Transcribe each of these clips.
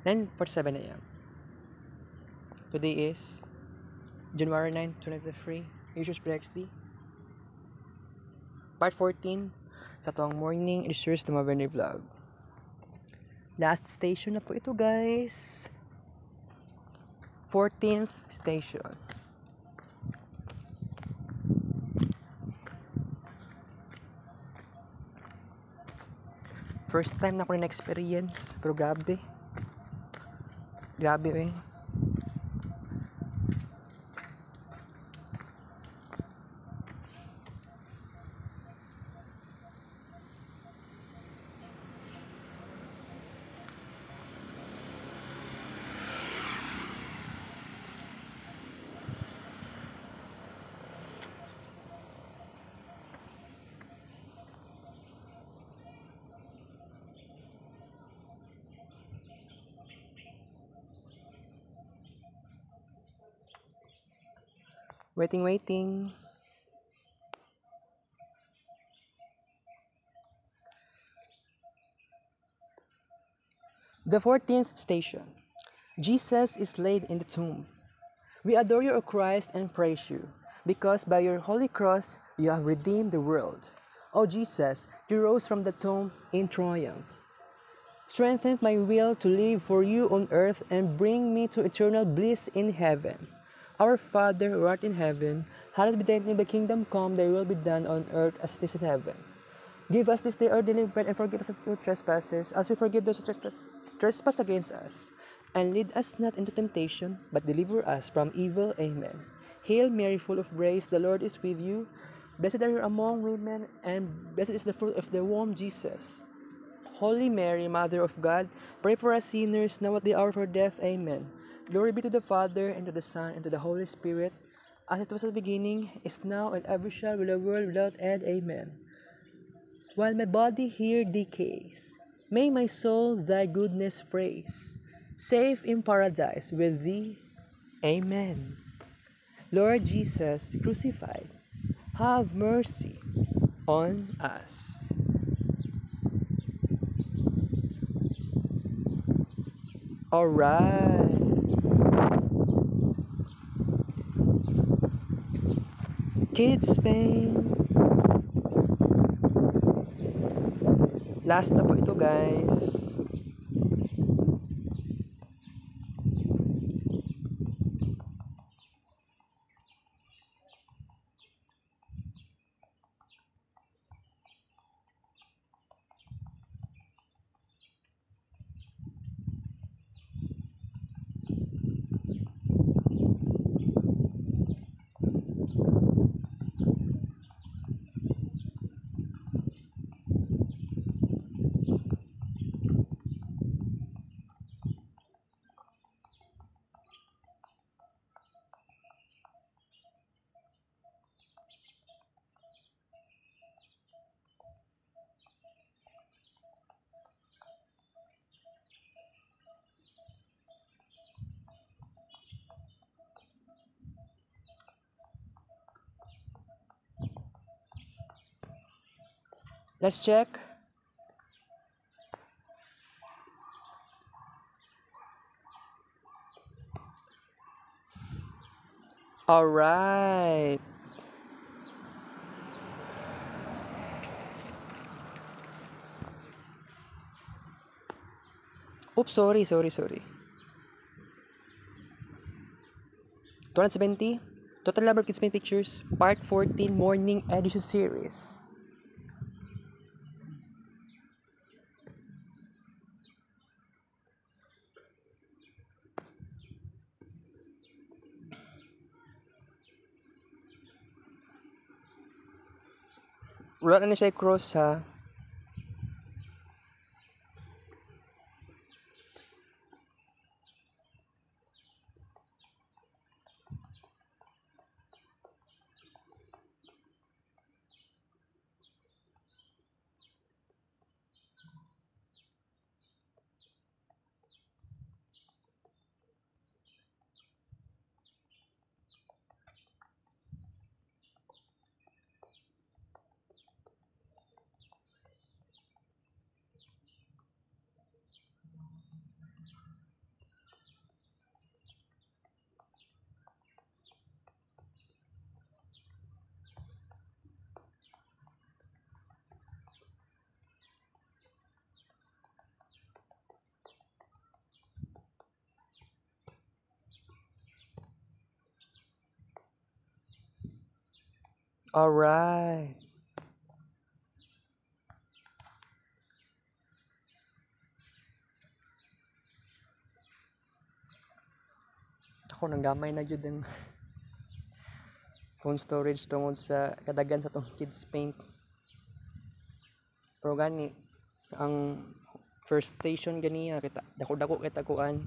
9:47 a.m. Today is January 9, 2023. Users PXD. Part 14 sa tuwang morning issues na Maverny Vlog. Last station na po ito, guys. 14th station. First time na ako na-experience, pero grabe. Grabe eh. Waiting. The 14th station. Jesus is laid in the tomb. We adore you, O Christ, and praise you, because by your holy cross you have redeemed the world. O Jesus, you rose from the tomb in triumph. Strengthen my will to live for you on earth and bring me to eternal bliss in heaven. Our Father who art in heaven, hallowed be thy name, thy kingdom come, thy will be done on earth as it is in heaven. Give us this day our daily bread and forgive us our trespasses, as we forgive those who trespass against us. And lead us not into temptation, but deliver us from evil. Amen. Hail Mary, full of grace, the Lord is with you. Blessed are you among women, and blessed is the fruit of the womb, Jesus. Holy Mary, Mother of God, pray for us sinners, now at the hour of our death. Amen. Glory be to the Father, and to the Son, and to the Holy Spirit, as it was at the beginning, is now, and ever shall be, the world without end. Amen. While my body here decays, may my soul thy goodness praise, safe in paradise with thee. Amen. Lord Jesus crucified, have mercy on us. Alright. Kids Spain. Last na po ito, guys. Let's check. Alright. Oops, sorry. 270. Total number of Kids Paint Pictures, Part 14, Morning Edition Series. Wala na siya cross, ha. Alright. Ako nang gamay na jud ang phone storage tungod sa kadagan sa tong kids paint. Pero gani ang first station ganiya kita dako-dako kita kuan.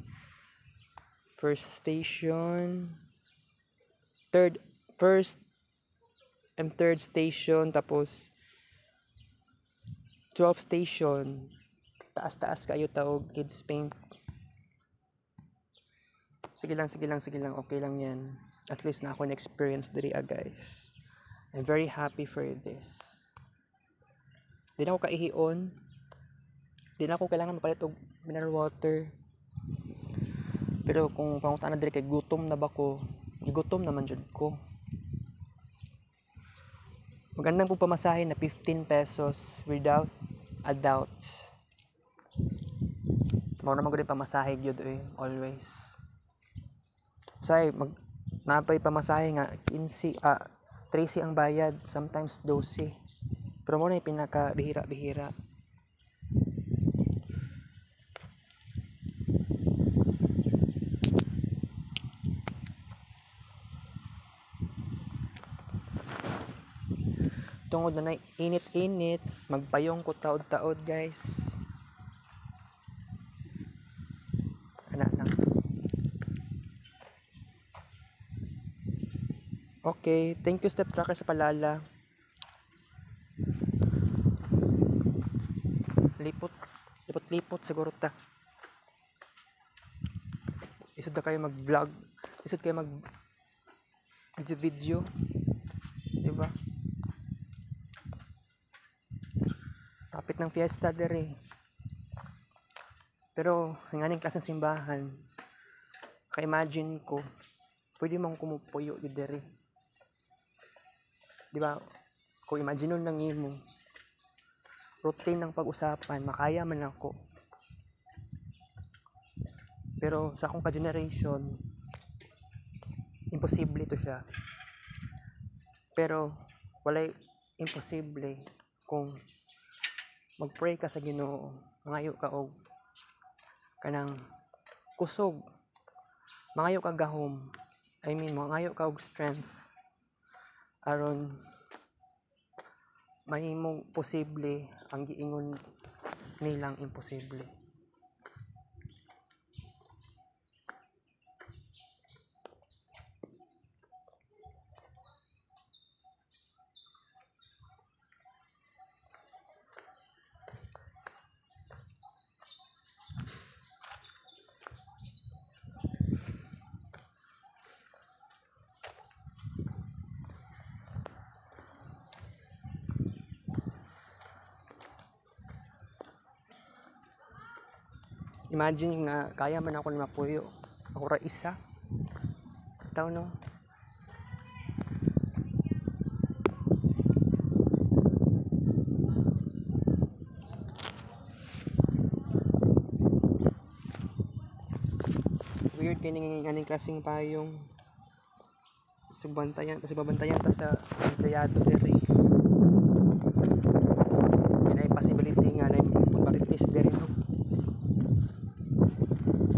First station, first and third station, tapos 12 station, taas-taas kayo taog kids paint. Sige lang, okay lang yan. At least na ako na-experience diri guys. I'm very happy for this. Di na ako kaihion. Di na ako kailangan mapalit og mineral water. Pero kung pangutaan na diri kay gutom na ba ko, gigutom naman jud ko. Magandang kung pamasahe na 15 pesos without a doubt. Mao naman gud pamasahe gyud always. Say napay pamasahe nga 15 13 ang bayad, sometimes 12. Pero mo na yung pinaka bihira-bihira. Tungod na init-init, magpayong ko taod-taod guys. Ana lang. Okay, thank you Step Tracker sa palala. Lipot siguro ta. Isod na kayo mag-vlog. Isod kayo video. Diba? Kapit ng fiesta dere. Pero nganing klaseng simbahan, ka-imagine ko, pwede mong kumupuyo yun dere. Diba? Kung imagine nun lang mo, routine ng pag-usapan, makaya man ako. Pero sa akong ka-generation, imposible to siya. Pero walay imposible kung mag-pray ka sa Ginoo, mangayo ka og kanang kusog, mangayo ka gahom, mangayo ka og strength aron mahimong posible ang giingon nilang imposible. Imagine nga kaya man ako na mapuyo. Ako ra isa. Taw no. Weird kining aning klaseng payong. Subantayan ta sa empleyado diri. May possibility nga na pagparitis diri no.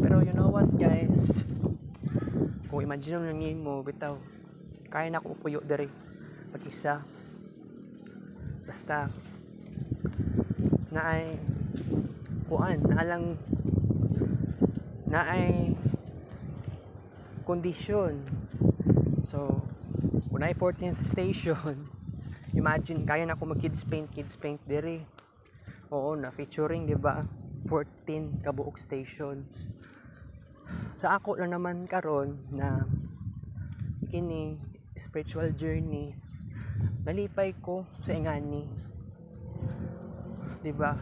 Pero you know what guys, kung imagine lang mo bitaw kaya na ko puyo diri pag isa, basta naay kuan naay kondisyon. So kung naay 14th station, imagine kaya na ko mag kids paint diri. Oo, na featuring diba 14 kabuok stations. Sa ako lang naman karon na kini spiritual journey, nalipay ko sa ingani, diba?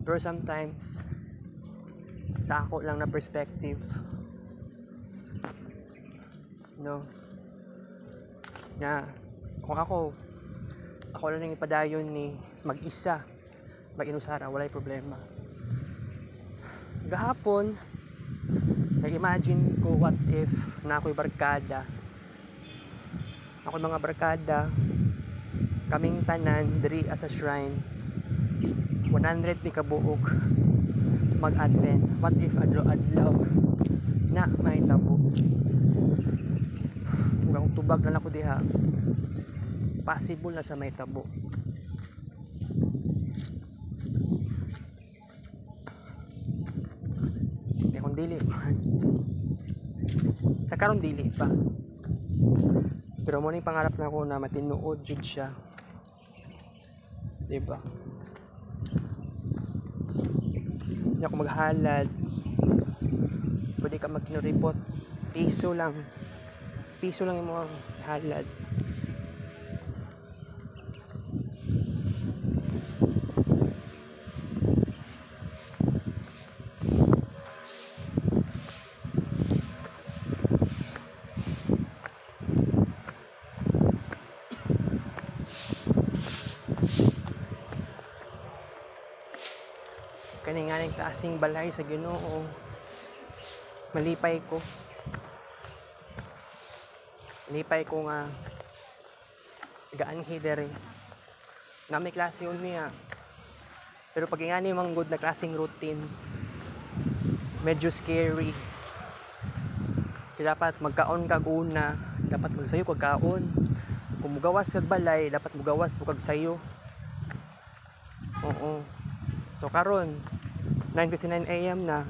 Pero sometimes sa ako lang na perspective, no, na kung ako lang yung ipadayon ni mag-isa, mag-inusara, walay problema. Gahapon nag-imagine ko what if na ako'y barkada ako mga barkada, kaming tanan diri as a shrine 100 ni kabuok mag-advent. What if adlaw na may tabo? Kung tubag na ako diha, possible na siya may tabo. Kung dili sa karon dili pa, pero mo ni pangarap na ako na matinuod jud siya, diba? Hindi ako maghalad, pwede ka mag-report, piso lang yung mga halad. Kani nga ng klaseng balay sa Ginoo, malipay ko nga gaanhi dere nga may klase yun niya, pero pag ingani mang good na klaseng routine medyo scary. Kaya dapat magkaon kag una, dapat magsayo kag kaon. Kung mugawas kag balay, dapat mugawas mo kag sayo. Oo. So karon 9:59 AM na.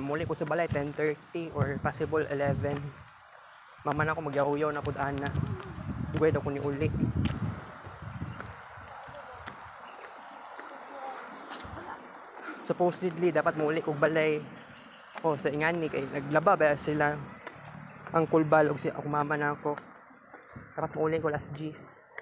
Muli ko sa balay 10:30 or possible 11. Mama na ako magyahuyaw na pud ana. Duwed ako ni uli. Supposedly dapat muli kog balay. Sa ingani kay naglaba ba sila ang kulbal og si ako mama na ako. Dapat muli ko last G's.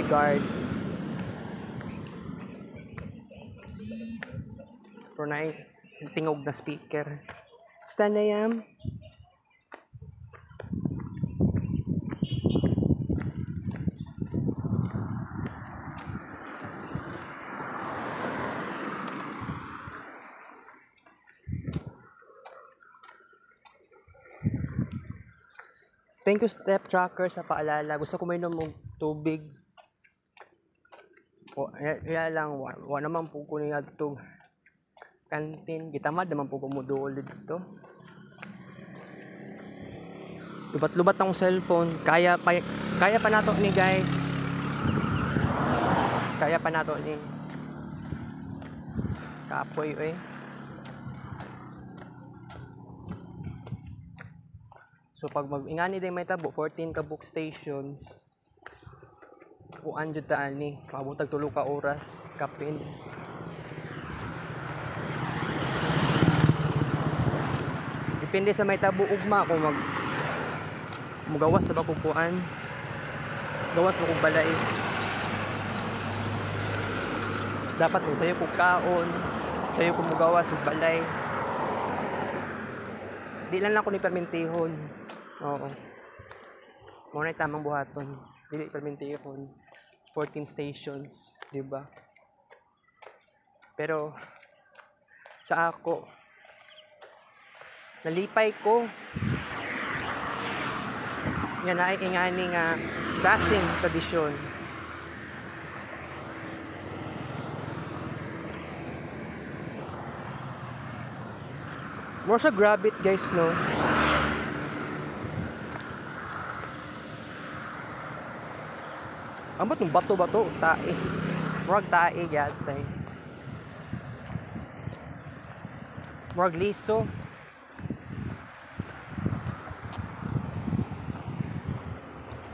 Guard for night tingog na speaker. Stand I am. Thank you Step Tracker sa paalala. Gusto ko mainom ng tubig. Kaya lang, wala naman po ko nga ito kantin. Gitamad naman po kumuduol dito. Lubat-lubat ang cellphone. Kaya pa nato ni guys. Kaya pa nato ni. Kapoy So pag mag-ingani din may tabo, 14 ka book stations. Kuan jud ta ani, mabutag 3 ka oras kapin. Depende sa may tabo ugma kung mugawas sa bakupuan. Gawas mo kog balay. Dapat mo sayo kog kaon, sayo kog mugawas og balay. Di lang ako ni permentihon. Oo. Mo na tamang buhaton. Dili permentihon. 14 stations, di ba? Pero sa ako nalipay ko nga naay ingani nga klaseng tradisyon. More sa grab it guys, no? Ambot ng bato-bato, tae. Murag tae yatay. Murag liso.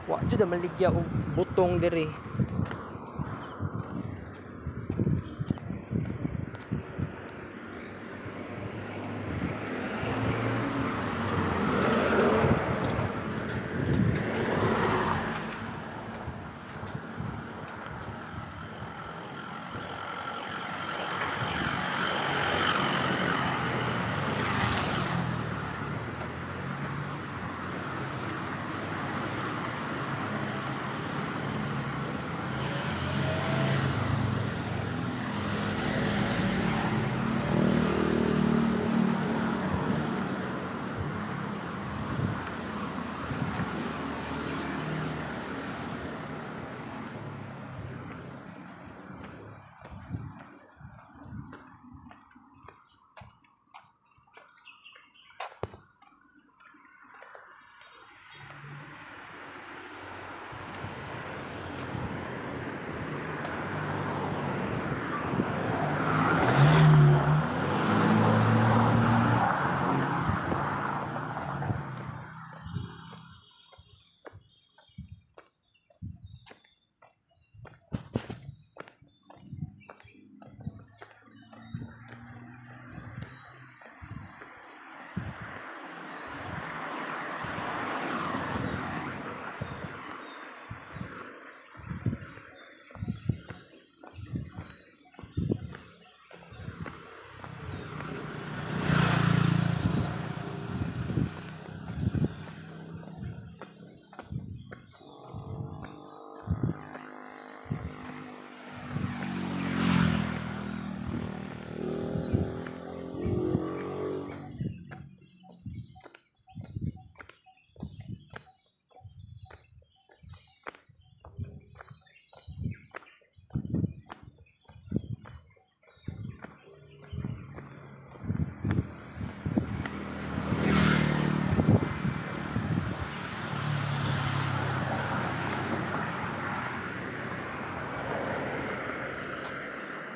Wa jud maligya og butong diri.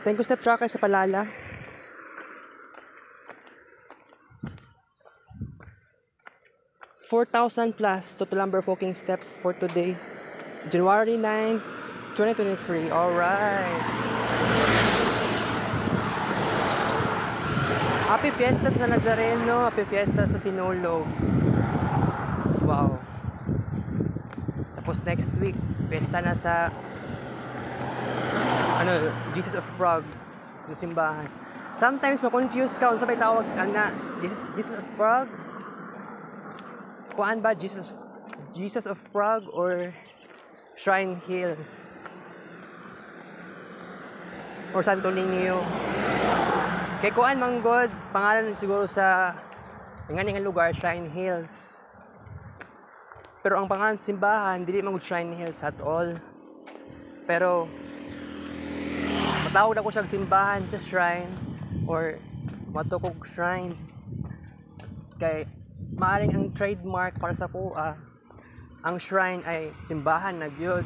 Thank you, Step Tracker, sa palala. +4,000 total number of walking steps for today, January 9, 2023. Alright. Happy Fiesta sa Nazareno. Happy Fiesta sa Sinulog. Wow. Tapos next week, Fiesta na sa Jesus of Prague, yung simbahan. Sometimes ma-confuse ka kung sabay tawag Jesus of Prague. Kuan ba Jesus of Prague or Shrine Hills or Santo Niño? Kay kuan manggod pangalan siguro sa nga lugar, Shrine Hills. Pero ang pangalan sa simbahan dili man Shrine Hills at all. Pero matawag ako siyang simbahan sa shrine or matukog shrine. Kay maaring ang trademark para sa PUA, ang shrine ay simbahan na gyud,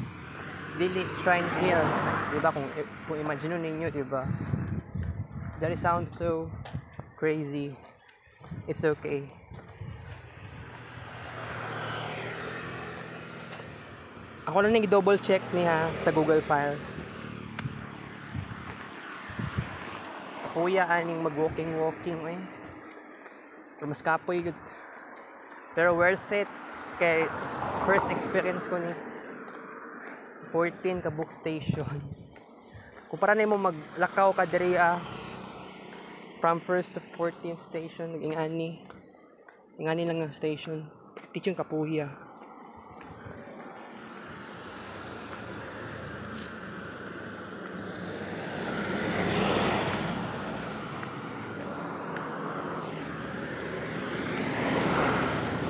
dili Shrine Hills, di ba? Kung imagine ninyo, di ba? That sounds so crazy. It's okay. Ako lang nag-double check niya sa Google Files. Kuya aning mag-walking eh. Pero mas kapoy yun. Pero worth it. Kay first experience ko ni 14 ka book station. Kumpara na mo maglakaw ka diri from 1st to 14th station, ingani lang ang station. Teaching Kapuya.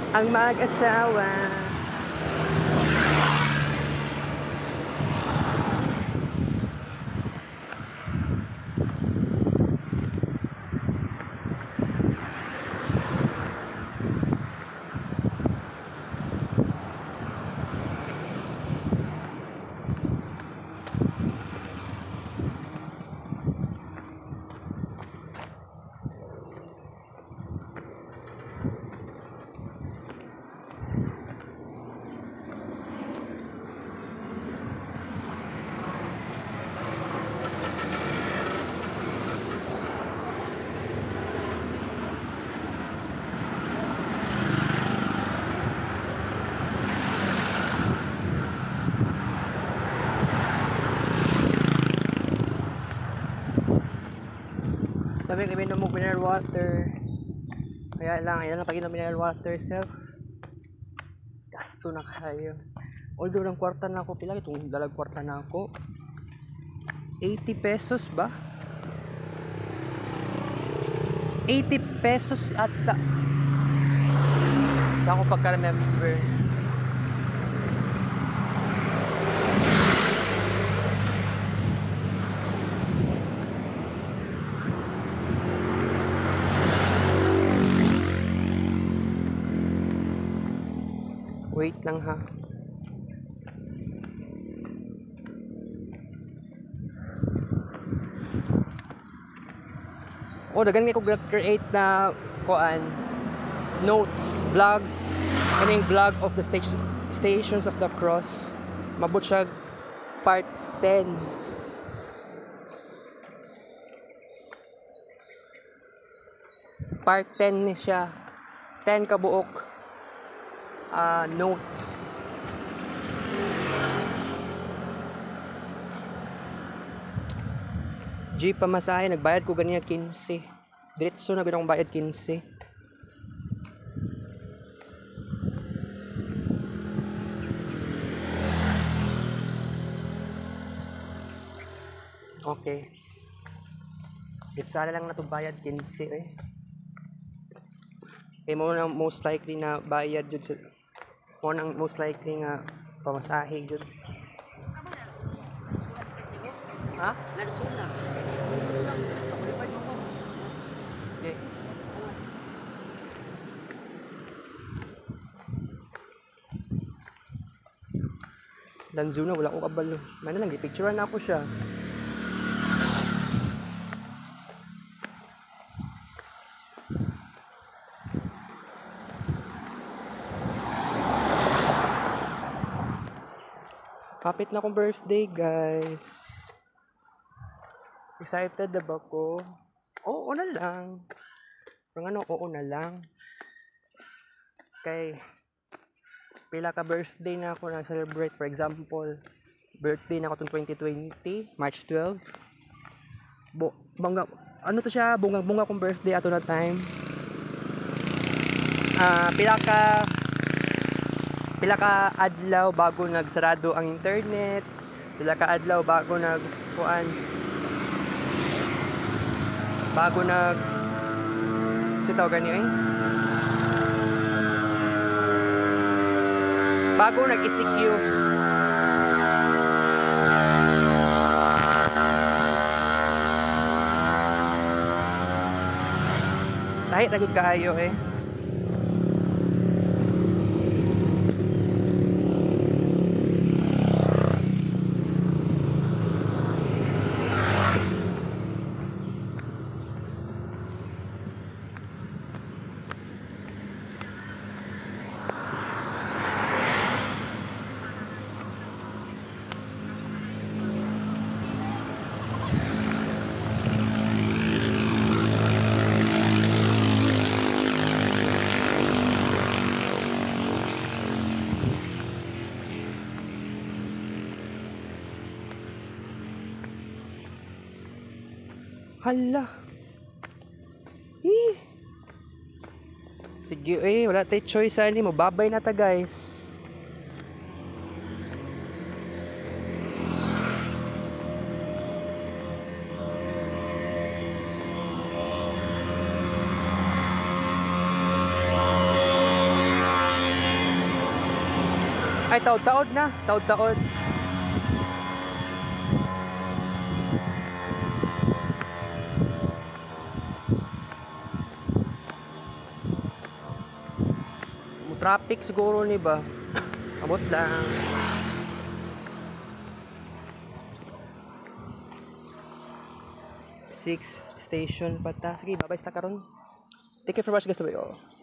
Ang mag-asawa. Sabi kami na mo mineral water. Kaya lang, ayan lang pag inom mineral water self. Gasto na kayo. Although ng kwarta na ako, pila itong dalag kwarta na ako. 80 pesos ba? 80 pesos ata. Sa ako pagka-remember. Wait lang ha. Dagan nga ko create na notes, vlogs, kaning vlog of the stations of the cross. Mabot siya part 10. Part 10 ni siya. 10 kabuok. Notes. G pamasahe, nagbayad ko ganyan 15. Diretso na binang bayad 15. Okay. Sana lang na ito bayad 15 eh. Eh mo na most likely na bayad jud sa mo nang most likely nga pamasahe jud. Ha? Narsuna. Okay. Lanzuna wala ko kabalo. Mana lang gipicturean na ako siya. Kapit na akong birthday, guys. Excited na ba ko? Oo na lang. Parang ano, oo na lang. Kay, pila ka birthday na ako na-celebrate. For example, birthday na ako itong 2020, March 12. Bongga, ano to siya? Bunga kong birthday ato na time. Pila ka adlaw bago nagsarado ang internet. Pila ka adlaw bago sitaw gani eh. Bago nag-ECQ. Lahit na gud kaayo eh. Hala. Sige wala tayo choice ani mo. Babay na ta, guys. Ay, taod-taod na. Taod-taod. Traffic siguro ni ba? Abot lang. 6 station pa ta. Sige, bye-bye ta karon. Take care for watching, guys.